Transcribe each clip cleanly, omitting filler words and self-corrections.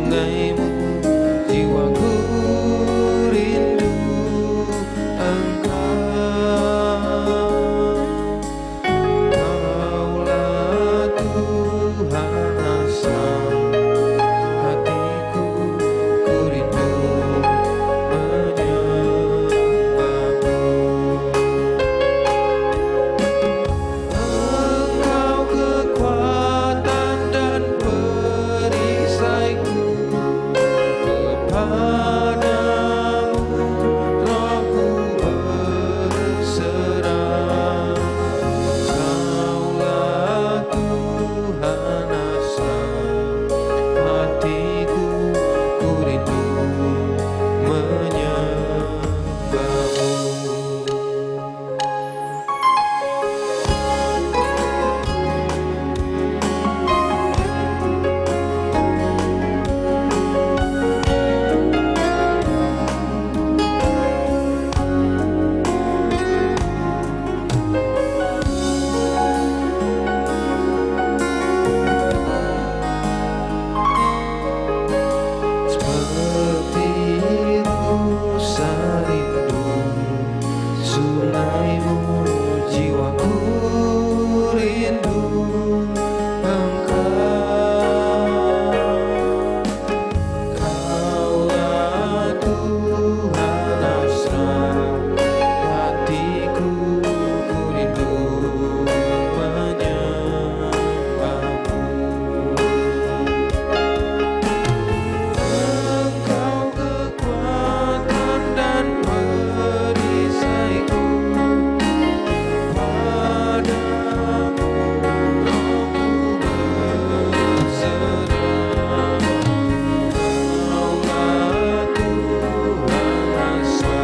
sungaimu, jiwaku rindu Engkau. Kaulah Tuhan asa hatiku, ku rindu menyembahmu. Engkau kekuatan dan perisaiku, kepadamu rohku berserah. Kaulah Tuhan asa hatiku, ku rindu menyembahmu. Seperti rusa rindu sungaimu, jiwaku rindu Engkau. Kaulah Tuhan asra hatiku, ku rindu menyembahmu. Engkau kekuatan dan perisaiku, padamu rohku berserah. Kaulah Tuhan asa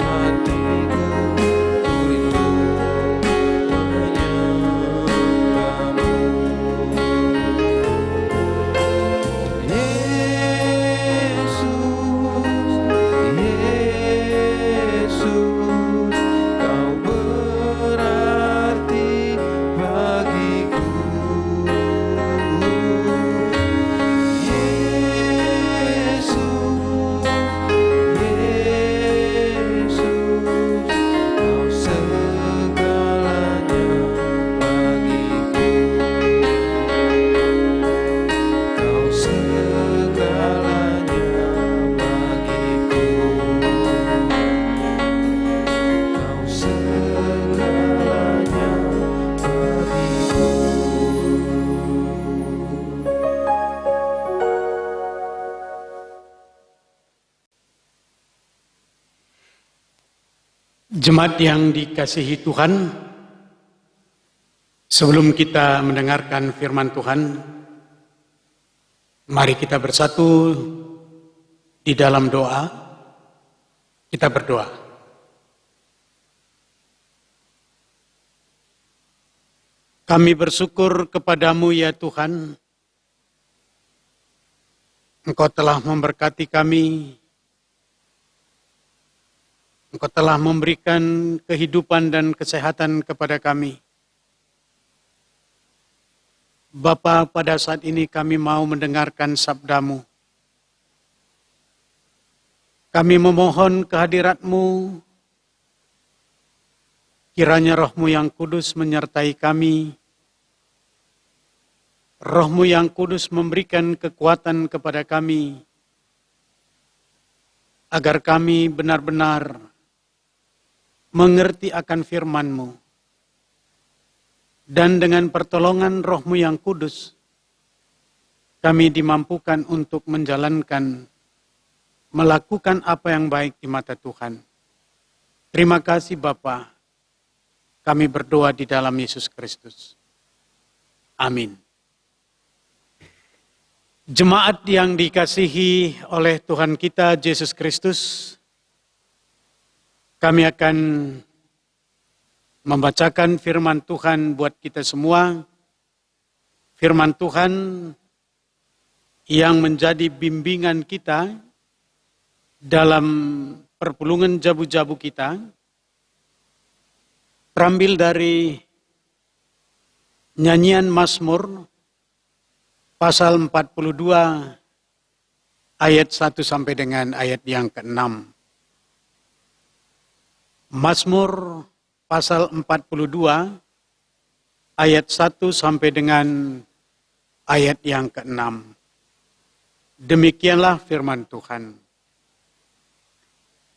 hatiku, ku rindu menyembahmu. Yesus, Kau berarti bagiku. Yesus, Kau segalanya bagiku. Kau segalanya bagiku. Kau segalanya bagiku. Jemaat yang dikasihi Tuhan, sebelum kita mendengarkan firman Tuhan, mari kita bersatu di dalam doa. Kita berdoa. Kami bersyukur kepadamu ya Tuhan, Engkau telah memberkati kami, Engkau telah memberikan kehidupan dan kesehatan kepada kami. Bapa, pada saat ini kami mau mendengarkan sabdamu. Kami memohon kehadirat-Mu, kiranya Roh-Mu yang kudus menyertai kami. Roh-Mu yang kudus memberikan kekuatan kepada kami, agar kami benar-benar mengerti akan firman-Mu. Dan dengan pertolongan Roh-Mu yang kudus, kami dimampukan untuk menjalankan, melakukan apa yang baik di mata Tuhan. Terima kasih Bapa. Kami berdoa di dalam Yesus Kristus. Amin. Jemaat yang dikasihi oleh Tuhan kita Yesus Kristus, kami akan membacakan firman Tuhan buat kita semua. Firman Tuhan yang menjadi bimbingan kita dalam perpulungan jabu-jabu kita, terambil dari nyanyian Mazmur pasal 42 ayat 1 sampai dengan ayat yang ke-6. Mazmur pasal 42 ayat 1 sampai dengan ayat yang ke-6. Demikianlah firman Tuhan.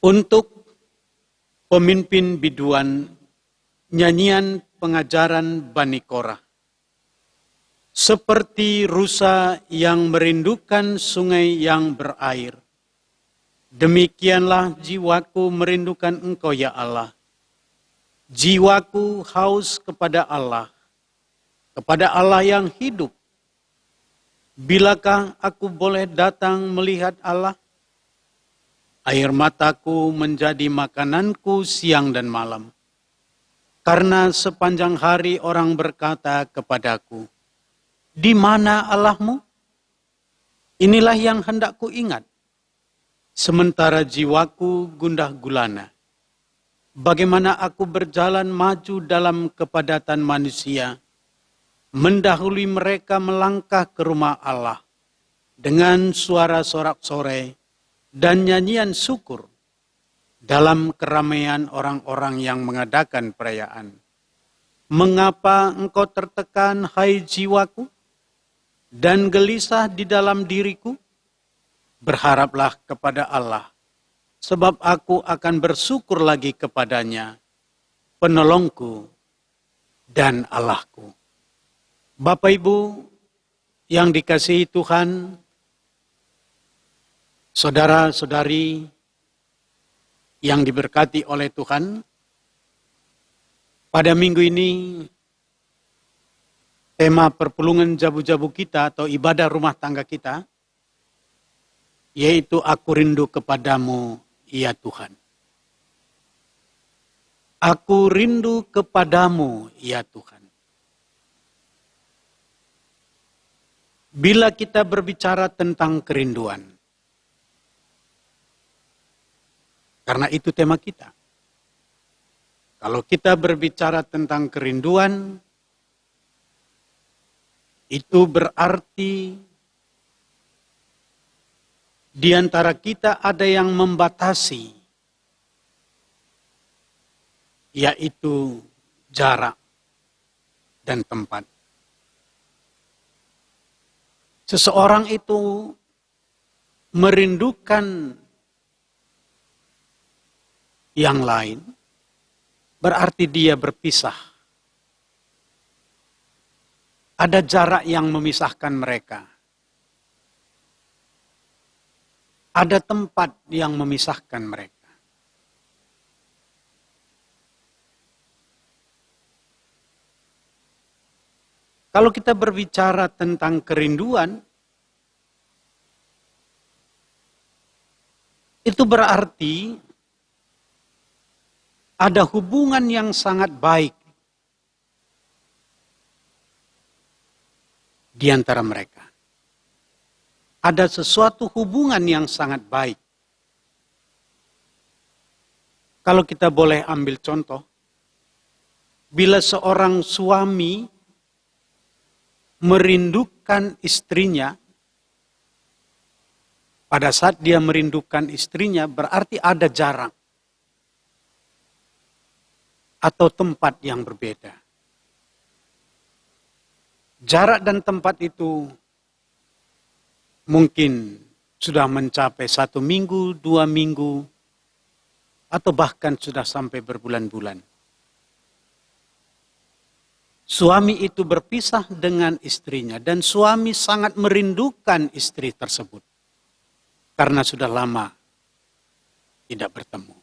Untuk pemimpin biduan, nyanyian pengajaran Bani Korah. Seperti rusa yang merindukan sungai yang berair. Demikianlah jiwaku merindukan Engkau ya Allah. Jiwaku haus kepada Allah yang hidup. Bilakah aku boleh datang melihat Allah? Air mataku menjadi makananku siang dan malam. Karena sepanjang hari orang berkata kepadaku, di mana Allahmu? Inilah yang hendak ku ingat. Sementara jiwaku gundah gulana. Bagaimana aku berjalan maju dalam kepadatan manusia, mendahului mereka melangkah ke rumah Allah dengan suara sorak-sorai dan nyanyian syukur dalam keramaian orang-orang yang mengadakan perayaan. Mengapa engkau tertekan, hai jiwaku, dan gelisah di dalam diriku? Berharaplah kepada Allah, sebab aku akan bersyukur lagi kepadanya, penolongku dan Allahku. Bapak Ibu yang dikasihi Tuhan, saudara-saudari yang diberkati oleh Tuhan, pada minggu ini tema perpulungan jabu-jabu kita atau ibadah rumah tangga kita, yaitu aku rindu kepadamu ya Tuhan. Aku rindu kepadamu ya Tuhan. Bila kita berbicara tentang kerinduan, karena itu tema kita. Kalau kita berbicara tentang kerinduan, itu berarti di antara kita ada yang membatasi, yaitu jarak dan tempat. Seseorang itu merindukan yang lain, berarti dia berpisah. Ada jarak yang memisahkan mereka. Ada tempat yang memisahkan mereka. Kalau kita berbicara tentang kerinduan, itu berarti ada hubungan yang sangat baik di antara mereka. Ada sesuatu hubungan yang sangat baik. Kalau kita boleh ambil contoh, bila seorang suami merindukan istrinya, pada saat dia merindukan istrinya berarti ada jarak atau tempat yang berbeda. Jarak dan tempat itu mungkin sudah mencapai 1 minggu, 2 minggu, atau bahkan sudah sampai berbulan-bulan. Suami itu berpisah dengan istrinya dan suami sangat merindukan istri tersebut karena sudah lama tidak bertemu.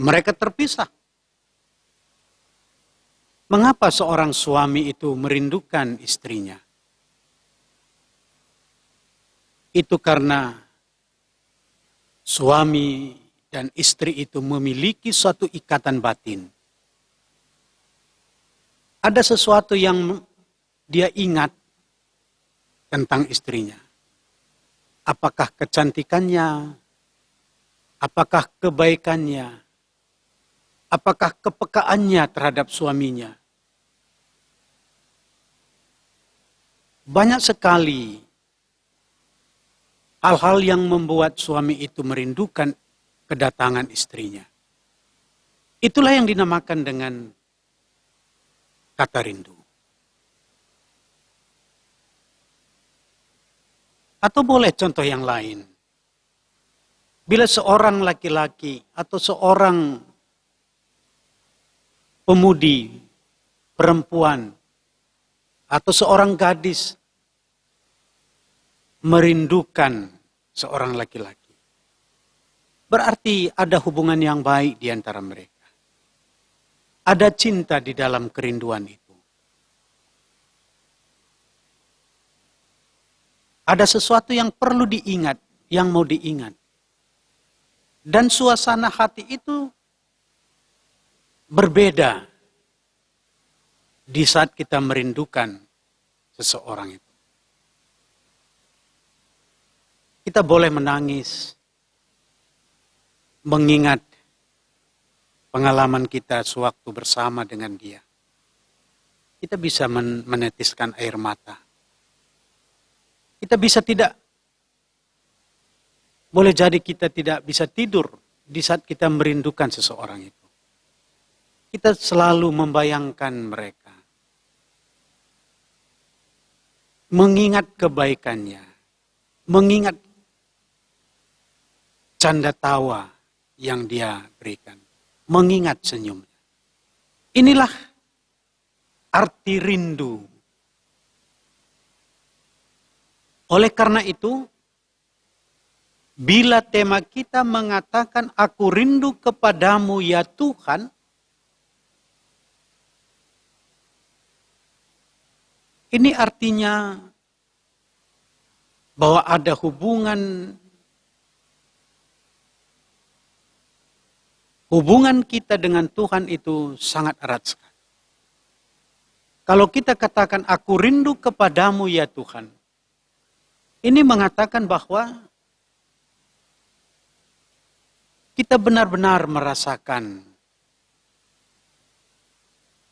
Mereka terpisah. Mengapa seorang suami itu merindukan istrinya? Itu karena suami dan istri itu memiliki suatu ikatan batin. Ada sesuatu yang dia ingat tentang istrinya. Apakah kecantikannya? Apakah kebaikannya? Apakah kepekaannya terhadap suaminya? Banyak sekali hal-hal yang membuat suami itu merindukan kedatangan istrinya. Itulah yang dinamakan dengan kata rindu. Atau boleh contoh yang lain. Bila seorang laki-laki atau seorang pemudi, perempuan, atau seorang gadis merindukan seorang laki-laki, berarti ada hubungan yang baik di antara mereka. Ada cinta di dalam kerinduan itu. Ada sesuatu yang perlu diingat, yang mau diingat. Dan suasana hati itu berbeda di saat kita merindukan seseorang itu. Kita boleh menangis, mengingat pengalaman kita sewaktu bersama dengan dia. Kita bisa menetiskan air mata. Kita bisa tidak, boleh jadi kita tidak bisa tidur di saat kita merindukan seseorang itu. Kita selalu membayangkan mereka. Mengingat kebaikannya. Mengingat canda tawa yang dia berikan. Mengingat senyumnya. Inilah arti rindu. Oleh karena itu, bila tema kita mengatakan aku rindu kepadamu ya Tuhan, ini artinya bahwa ada hubungan kita dengan Tuhan itu sangat erat sekali. Kalau kita katakan aku rindu kepadamu ya Tuhan, ini mengatakan bahwa kita benar-benar merasakan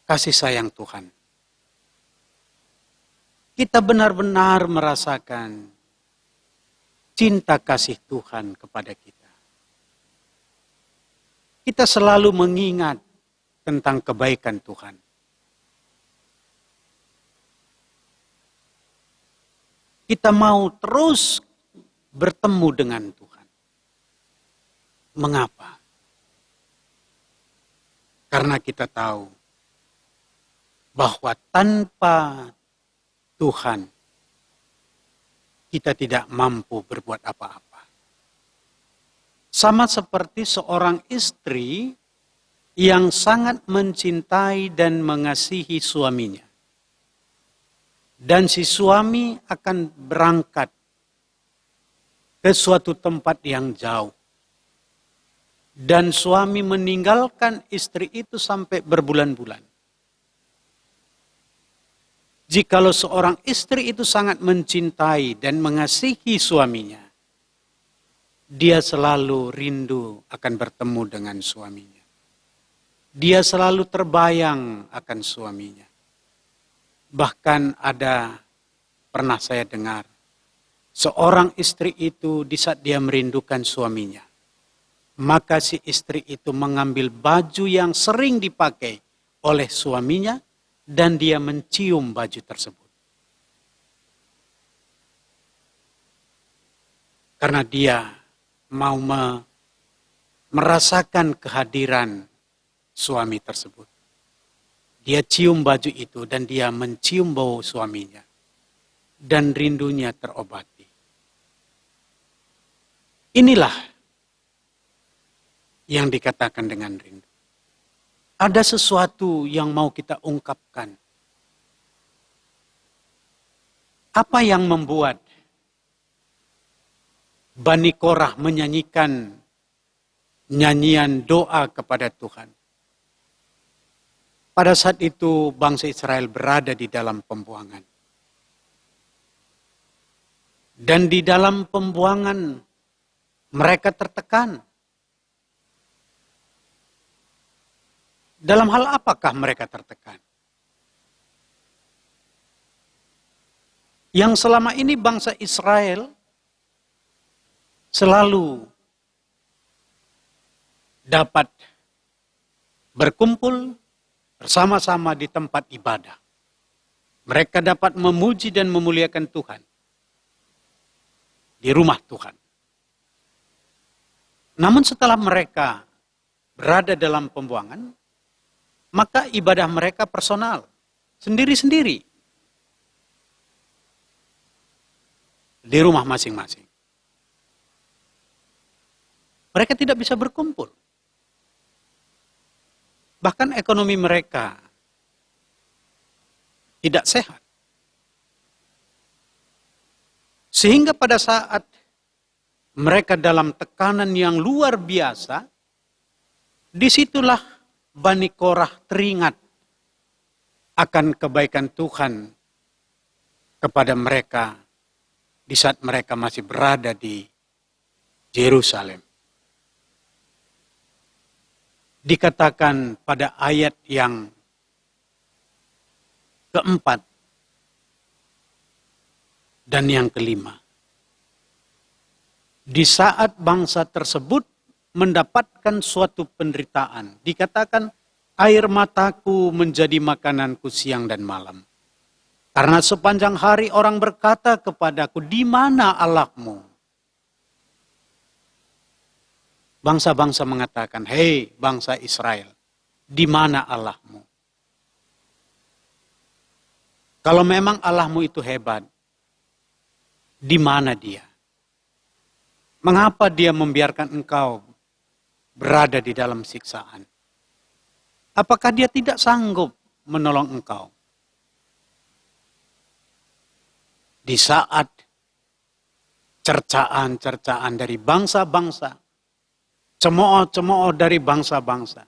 kasih sayang Tuhan. Kita benar-benar merasakan cinta kasih Tuhan kepada kita. Kita selalu mengingat tentang kebaikan Tuhan. Kita mau terus bertemu dengan Tuhan. Mengapa? Karena kita tahu bahwa tanpa Tuhan kita tidak mampu berbuat apa-apa. Sama seperti seorang istri yang sangat mencintai dan mengasihi suaminya. Dan si suami akan berangkat ke suatu tempat yang jauh. Dan suami meninggalkan istri itu sampai berbulan-bulan. Jikalau seorang istri itu sangat mencintai dan mengasihi suaminya, dia selalu rindu akan bertemu dengan suaminya. Dia selalu terbayang akan suaminya. Bahkan pernah saya dengar, seorang istri itu di saat dia merindukan suaminya, maka si istri itu mengambil baju yang sering dipakai oleh suaminya dan dia mencium baju tersebut. Karena dia mau merasakan kehadiran suami tersebut. Dia cium baju itu dan dia mencium bau suaminya. Dan rindunya terobati. Inilah yang dikatakan dengan rindu. Ada sesuatu yang mau kita ungkapkan. Apa yang membuat Bani Korah menyanyikan nyanyian doa kepada Tuhan? Pada saat itu bangsa Israel berada di dalam pembuangan. Dan di dalam pembuangan mereka tertekan. Dalam hal apakah mereka tertekan? Yang selama ini bangsa Israel selalu dapat berkumpul bersama-sama di tempat ibadah. Mereka dapat memuji dan memuliakan Tuhan di rumah Tuhan. Namun setelah mereka berada dalam pembuangan, maka ibadah mereka personal, sendiri-sendiri. Di rumah masing-masing. Mereka tidak bisa berkumpul. Bahkan ekonomi mereka tidak sehat. Sehingga pada saat mereka dalam tekanan yang luar biasa, disitulah Bani Korah teringat akan kebaikan Tuhan kepada mereka di saat mereka masih berada di Yerusalem. Dikatakan pada ayat yang keempat dan yang kelima. Di saat bangsa tersebut mendapatkan suatu penderitaan, dikatakan air mataku menjadi makananku siang dan malam. Karena sepanjang hari orang berkata kepadaku, di mana Allahmu? Bangsa-bangsa mengatakan, hei bangsa Israel, di mana Allahmu? Kalau memang Allahmu itu hebat, di mana dia? Mengapa dia membiarkan engkau berada di dalam siksaan? Apakah dia tidak sanggup menolong engkau? Di saat cercaan-cercaan dari bangsa-bangsa, cemooh-cemooh dari bangsa-bangsa.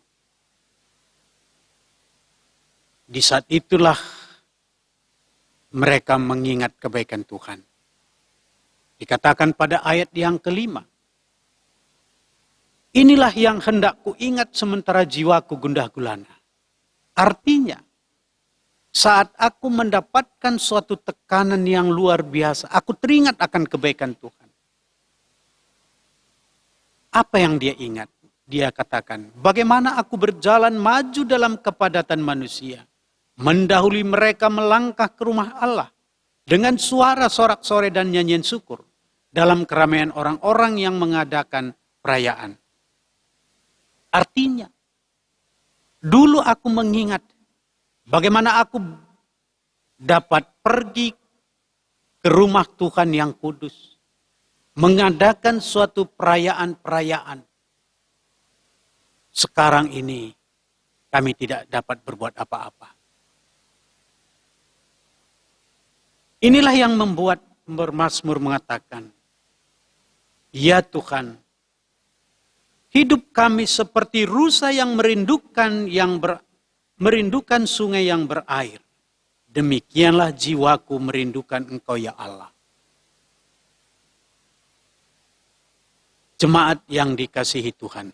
Di saat itulah mereka mengingat kebaikan Tuhan. Dikatakan pada ayat yang kelima. Inilah yang hendak kuingat sementara jiwaku gundah gulana. Artinya, saat aku mendapatkan suatu tekanan yang luar biasa, aku teringat akan kebaikan Tuhan. Apa yang dia ingat? Dia katakan, bagaimana aku berjalan maju dalam kepadatan manusia, mendahului mereka melangkah ke rumah Allah, dengan suara sorak-sorai dan nyanyian syukur, dalam keramaian orang-orang yang mengadakan perayaan. Artinya, dulu aku mengingat bagaimana aku dapat pergi ke rumah Tuhan yang kudus, mengadakan suatu perayaan-perayaan. Sekarang ini kami tidak dapat berbuat apa-apa. Inilah yang membuat Mazmur mengatakan, ya Tuhan, hidup kami seperti rusa yang merindukan sungai yang berair. Demikianlah jiwaku merindukan Engkau ya Allah. Jemaat yang dikasihi Tuhan.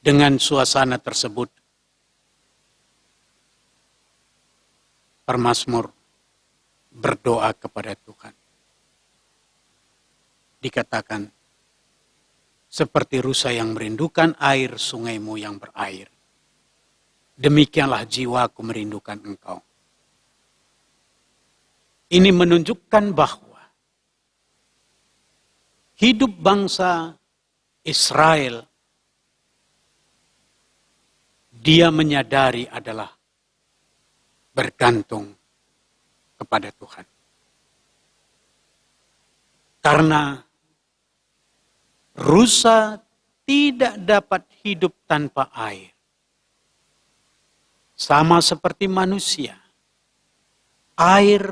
Dengan suasana tersebut, pemazmur berdoa kepada Tuhan. Dikatakan, seperti rusa yang merindukan air sungaimu yang berair. Demikianlah jiwaku merindukan Engkau. Ini menunjukkan bahwa hidup bangsa Israel, dia menyadari adalah bergantung kepada Tuhan. Karena rusa tidak dapat hidup tanpa air. Sama seperti manusia, air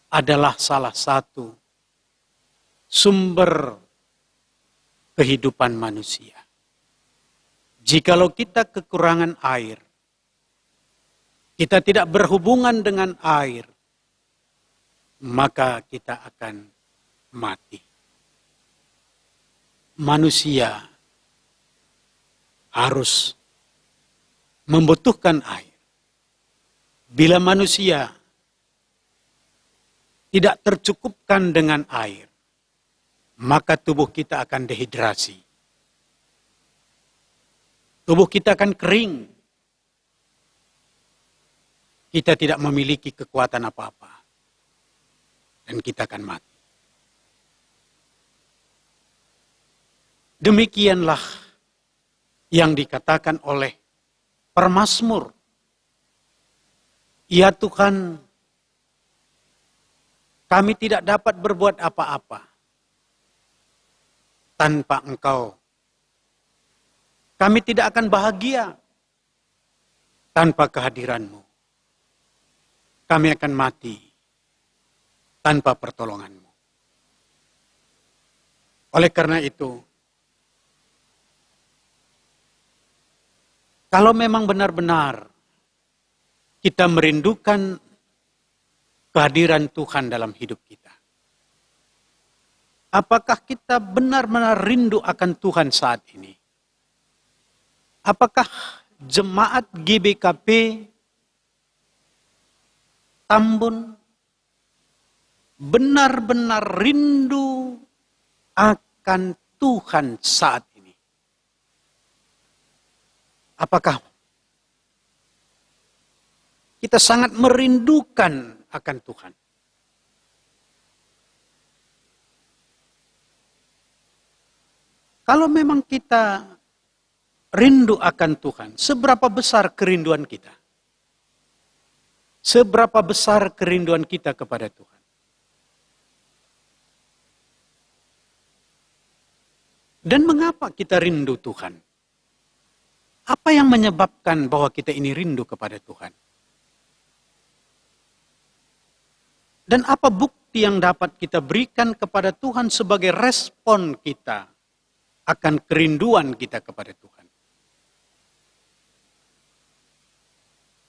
adalah salah satu sumber kehidupan manusia. Jikalau kita kekurangan air, kita tidak berhubungan dengan air, maka kita akan mati. Manusia harus membutuhkan air. Bila manusia tidak tercukupkan dengan air, maka tubuh kita akan dehidrasi. Tubuh kita akan kering. Kita tidak memiliki kekuatan apa-apa. Dan kita akan mati. Demikianlah yang dikatakan oleh pemazmur. Ya Tuhan, kami tidak dapat berbuat apa-apa tanpa Engkau. Kami tidak akan bahagia tanpa kehadiran-Mu. Kami akan mati tanpa pertolongan-Mu. Oleh karena itu, kalau memang benar-benar kita merindukan kehadiran Tuhan dalam hidup kita, apakah kita benar-benar rindu akan Tuhan saat ini? Apakah jemaat GBKP Tambun benar-benar rindu akan Tuhan saat ini? Apakah kita sangat merindukan akan Tuhan? Kalau memang kita rindu akan Tuhan, seberapa besar kerinduan kita? Seberapa besar kerinduan kita kepada Tuhan? Dan mengapa kita rindu Tuhan? Apa yang menyebabkan bahwa kita ini rindu kepada Tuhan? Dan apa bukti yang dapat kita berikan kepada Tuhan sebagai respon kita akan kerinduan kita kepada Tuhan?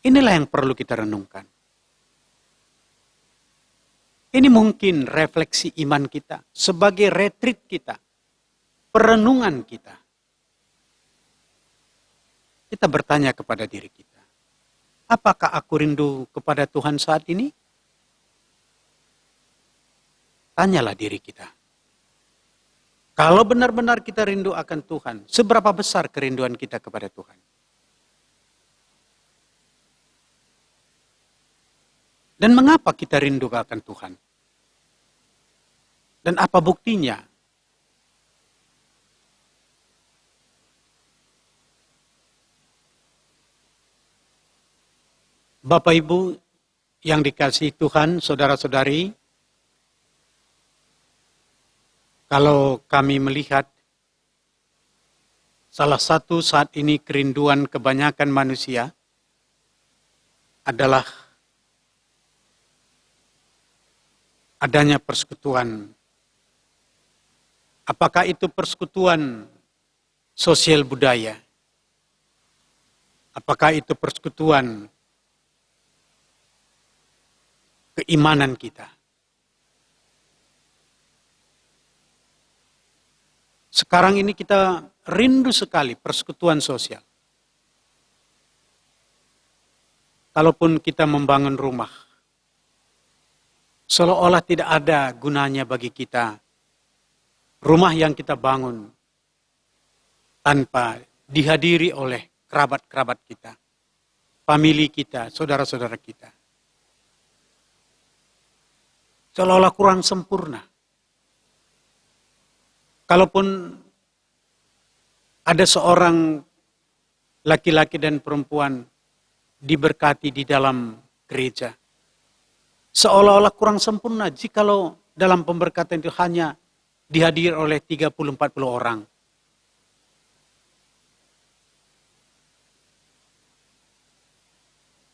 Inilah yang perlu kita renungkan. Ini mungkin refleksi iman kita sebagai retreat kita, perenungan kita. Kita bertanya kepada diri kita, apakah aku rindu kepada Tuhan saat ini? Tanyalah diri kita. Kalau benar-benar kita rindu akan Tuhan, seberapa besar kerinduan kita kepada Tuhan? Dan mengapa kita rindu akan Tuhan? Dan apa buktinya? Bapak Ibu yang dikasihi Tuhan, saudara-saudari, kalau kami melihat salah satu saat ini kerinduan kebanyakan manusia adalah adanya persekutuan. Apakah itu persekutuan sosial budaya? Apakah itu persekutuan keimanan kita? Sekarang ini kita rindu sekali persekutuan sosial. Kalaupun kita membangun rumah, seolah-olah tidak ada gunanya bagi kita rumah yang kita bangun tanpa dihadiri oleh kerabat-kerabat kita, famili kita, saudara-saudara kita. Seolah-olah kurang sempurna. Kalaupun ada seorang laki-laki dan perempuan diberkati di dalam gereja, seolah-olah kurang sempurna jikalau dalam pemberkatan itu hanya dihadiri oleh 30-40 orang.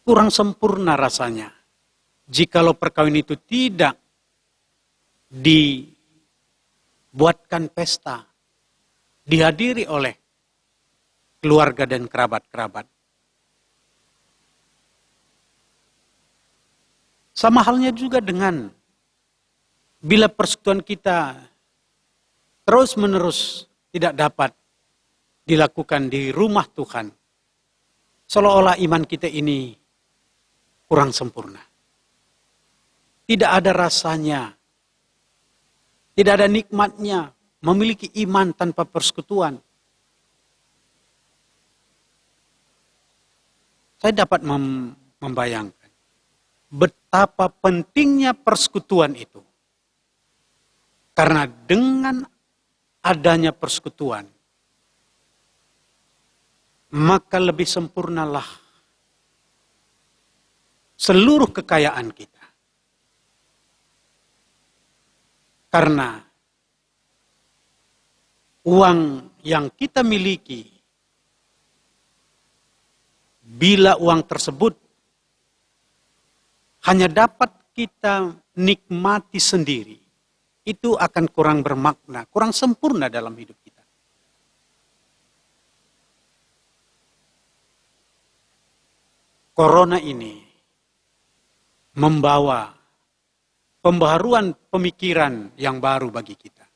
Kurang sempurna rasanya jikalau perkawinan itu tidak dibuatkan pesta, dihadiri oleh keluarga dan kerabat-kerabat. Sama halnya juga dengan bila persekutuan kita terus-menerus tidak dapat dilakukan di rumah Tuhan, seolah-olah iman kita ini kurang sempurna. Tidak ada rasanya, tidak ada nikmatnya memiliki iman tanpa persekutuan. Saya dapat membayangkan betapa pentingnya persekutuan itu. Karena dengan adanya persekutuan, maka lebih sempurnalah seluruh kekayaan kita. Karena uang yang kita miliki, bila uang tersebut hanya dapat kita nikmati sendiri, itu akan kurang bermakna, kurang sempurna dalam hidup kita. Corona ini membawa pembaharuan pemikiran yang baru bagi kita.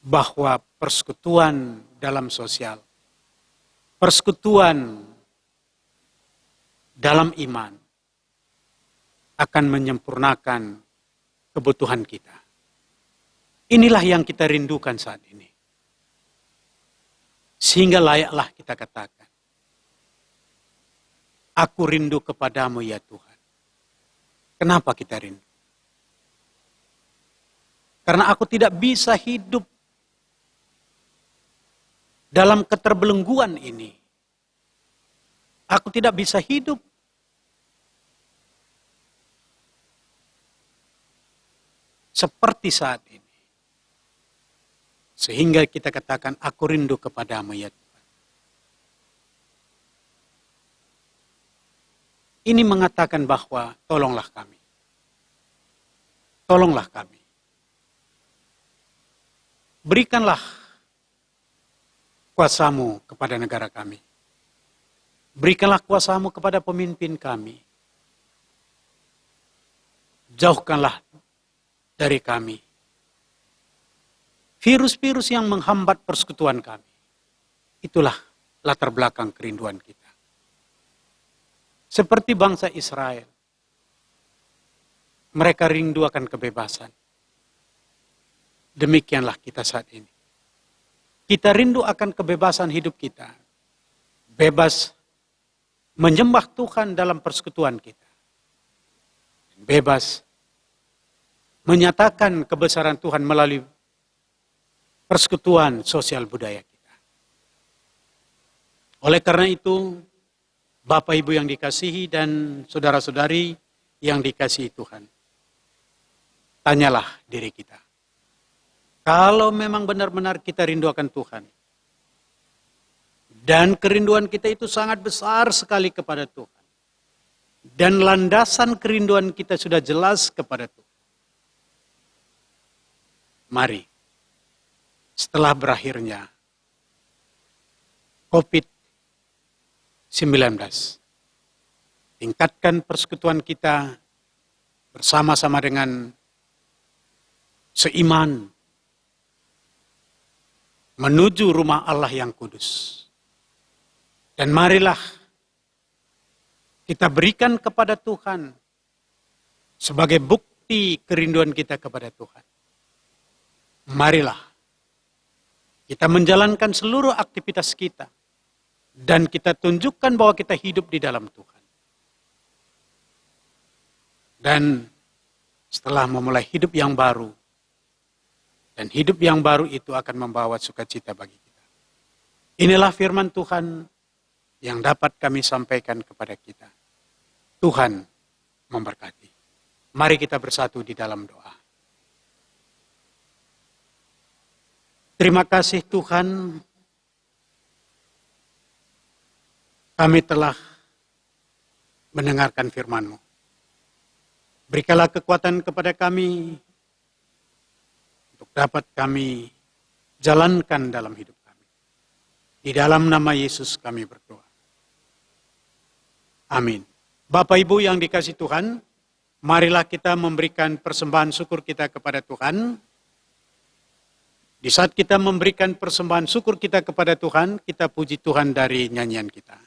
Bahwa persekutuan dalam sosial, persekutuan dalam iman akan menyempurnakan kebutuhan kita. Inilah yang kita rindukan saat ini. Sehingga layaklah kita katakan, aku rindu kepadamu ya Tuhan. Kenapa kita rindu? Karena aku tidak bisa hidup dalam keterbelengguan ini. Aku tidak bisa hidup seperti saat ini. Sehingga kita katakan, aku rindu kepadamu ya Tuhan. Ini mengatakan bahwa tolonglah kami. Tolonglah kami. Berikanlah kuasamu kepada negara kami. Berikanlah kuasamu kepada pemimpin kami. Jauhkanlah dari kami virus-virus yang menghambat persekutuan kami. Itulah latar belakang kerinduan kita. Seperti bangsa Israel, mereka rindu akan kebebasan. Demikianlah kita saat ini. Kita rindu akan kebebasan hidup kita. Bebas menyembah Tuhan dalam persekutuan kita. Bebas menyatakan kebesaran Tuhan melalui persekutuan sosial budaya kita. Oleh karena itu, Bapak Ibu yang dikasihi dan saudara-saudari yang dikasihi Tuhan, tanyalah diri kita. Kalau memang benar-benar kita rindu akan Tuhan, dan kerinduan kita itu sangat besar sekali kepada Tuhan, dan landasan kerinduan kita sudah jelas kepada Tuhan, mari, setelah berakhirnya COVID-19, tingkatkan persekutuan kita bersama-sama dengan seiman menuju rumah Allah yang kudus. Dan marilah kita berikan kepada Tuhan sebagai bukti kerinduan kita kepada Tuhan. Marilah kita menjalankan seluruh aktivitas kita dan kita tunjukkan bahwa kita hidup di dalam Tuhan. Dan setelah memulai hidup yang baru, dan hidup yang baru itu akan membawa sukacita bagi kita. Inilah firman Tuhan yang dapat kami sampaikan kepada kita. Tuhan memberkati. Mari kita bersatu di dalam doa. Terima kasih Tuhan, kami telah mendengarkan firman-Mu. Berikanlah kekuatan kepada kami untuk dapat kami jalankan dalam hidup kami. Di dalam nama Yesus kami berdoa. Amin. Bapak Ibu yang dikasihi Tuhan, marilah kita memberikan persembahan syukur kita kepada Tuhan. Di saat kita memberikan persembahan syukur kita kepada Tuhan, kita puji Tuhan dari nyanyian kita.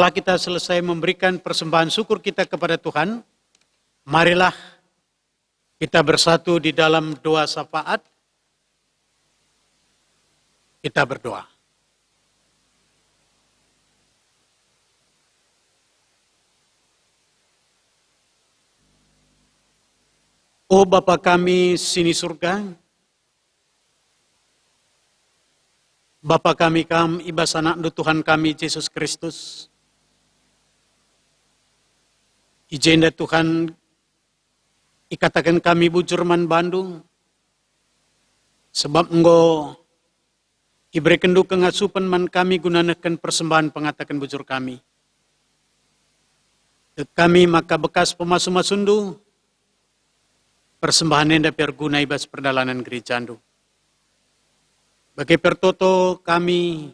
Setelah kita selesai memberikan persembahan syukur kita kepada Tuhan, marilah kita bersatu di dalam doa syafaat. Kita berdoa. Oh Bapa kami sini surga, Bapa kami ibas anak Tuhan kami Yesus Kristus. Ijenda Tuhan ikatakan kami bujur man Bandung. Sebab engkau iberi kendu kengasupan man kami gunakan persembahan pengatakan bujur kami. Kami maka bekas pemasu-masundu persembahan yang dapat guna ibas perdalanan gereja andu. Bagi pertoto kami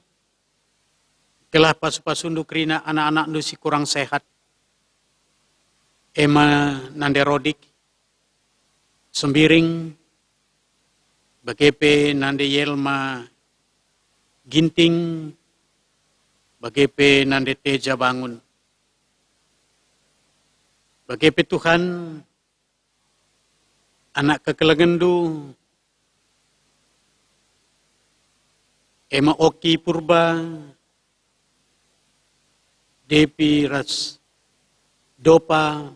kelah pasu-pasundu kerina anak-anak nu si kurang sehat. Ema nande rodik, sembiring, bagepe nande yelma ginting, bagepe nande teja bangun. Bagepe Tuhan, anak kekelegendu, Ema Oki Purba, Depi Ras Dopa,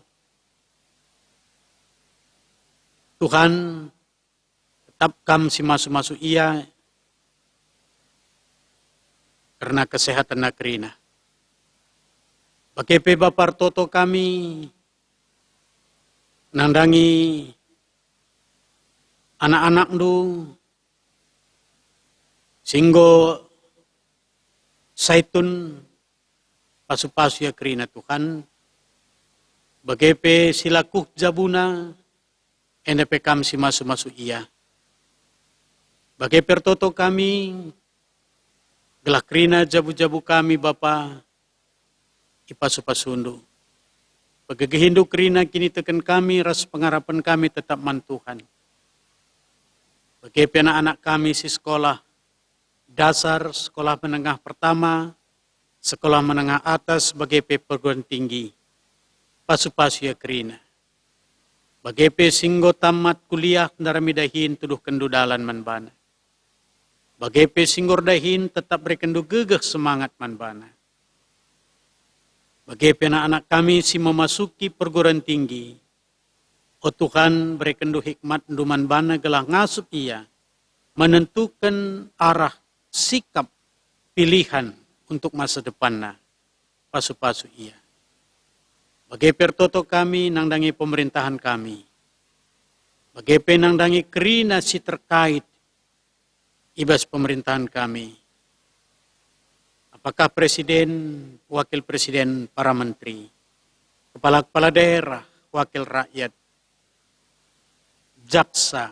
Tuhan tetap kam si masuk-masuk ia karena kesehatan nakrina. Bagepe Bapar Toto kami nandangi anak-anak du singgo saitun pasu-pasu ya kerina Tuhan. Bagepe silaku jabuna endepe kam si masuk-masuk iya. Bagepe toto kami gelak kerina jabu-jabu kami Bapa ipasu-pasundu. Bagegehindu kerina kini tekan kami ras pengharapan kami tetap man Tuhan. Bagepe anak-anak kami si sekolah dasar, sekolah menengah pertama, sekolah menengah atas sebagai perguruan tinggi. Pasu-pasu ya kerina. Bagepe singgo tamat kuliah naramidahin tuduh kendu dalan manbana. Bagepe singgor dahin tetap berkendu gegeh semangat manbana. Bagepe anak-anak kami si memasuki perguruan tinggi. Oh Tuhan berkendu hikmat nduman bana gelah ngasup ia. Menentukan arah sikap pilihan untuk masa depannya. Pasu-pasu iya. Bagai pertoto kami nangdangi pemerintahan kami. Bagai nangdangi kerina si terkait ibas pemerintahan kami. Apakah presiden, wakil presiden, para menteri, kepala-kepala daerah, wakil rakyat, jaksa,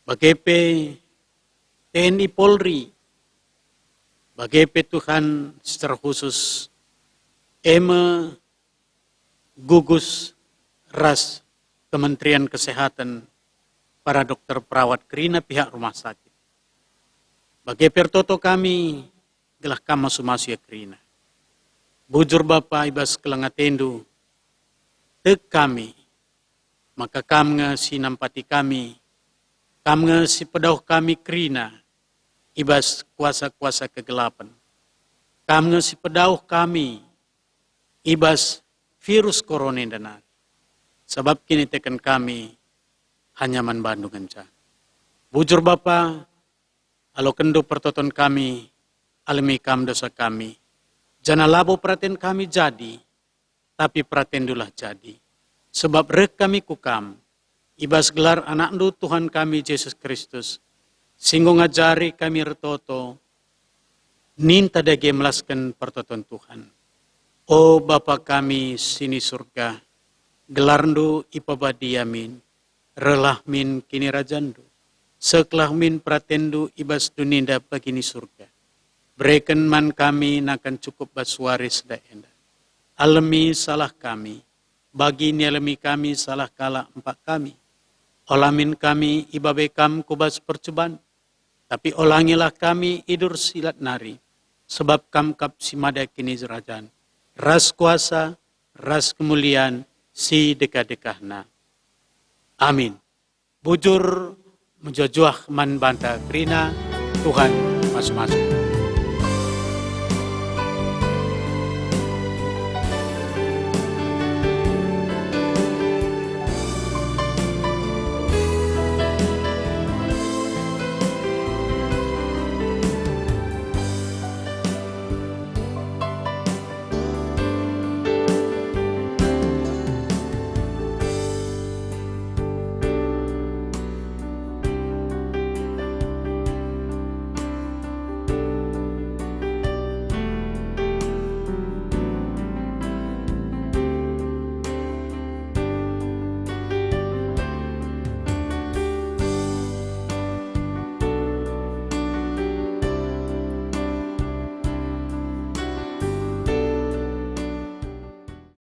bagai TNI Polri, bagai Tuhan secara khusus, gugus ras Kementerian Kesehatan, para dokter perawat kerina pihak rumah sakit. Bagai pertoto kami, gelah kama sumasu ya kerina. Bujur Bapa ibas kelengatendu, tek kami, maka kamnga sinampati kami, kamnga si pedauh kami kerina, ibas kuasa-kuasa kegelapan. Kamnga si pedauh kami, ibas virus corona dan sebab kini tekan kami hanya man Bandung enca. Bujur Bapa, alo kendo pertoton kami, alami kam dosa kami. Jana labo perhatian kami jadi, tapi perhatian dulah jadi. Sebab rek kami kukam, ibas gelar anak ndu Tuhan kami Yesus Kristus. Singgo ngajari kami retoto, ninta dage melaskan pertoton Tuhan. O Bapa kami sini surga, gelarndu ipabadiamin, relah min kini rajandu, seklah min pratendu ibas duninda bagini surga. Berikan man kami nakan cukup baswaris daenda. Alami salah kami, bagi alami kami salah kala empat kami. Olamin kami ibabekam kubas percobaan, tapi olangilah kami idur silat nari. sebab kamkap si mada kini zerajan. Ras kuasa, ras kemuliaan, si dekah-dekahna. Amin. Bujur menjojoh man banta kerina, Tuhan masuk-masuk.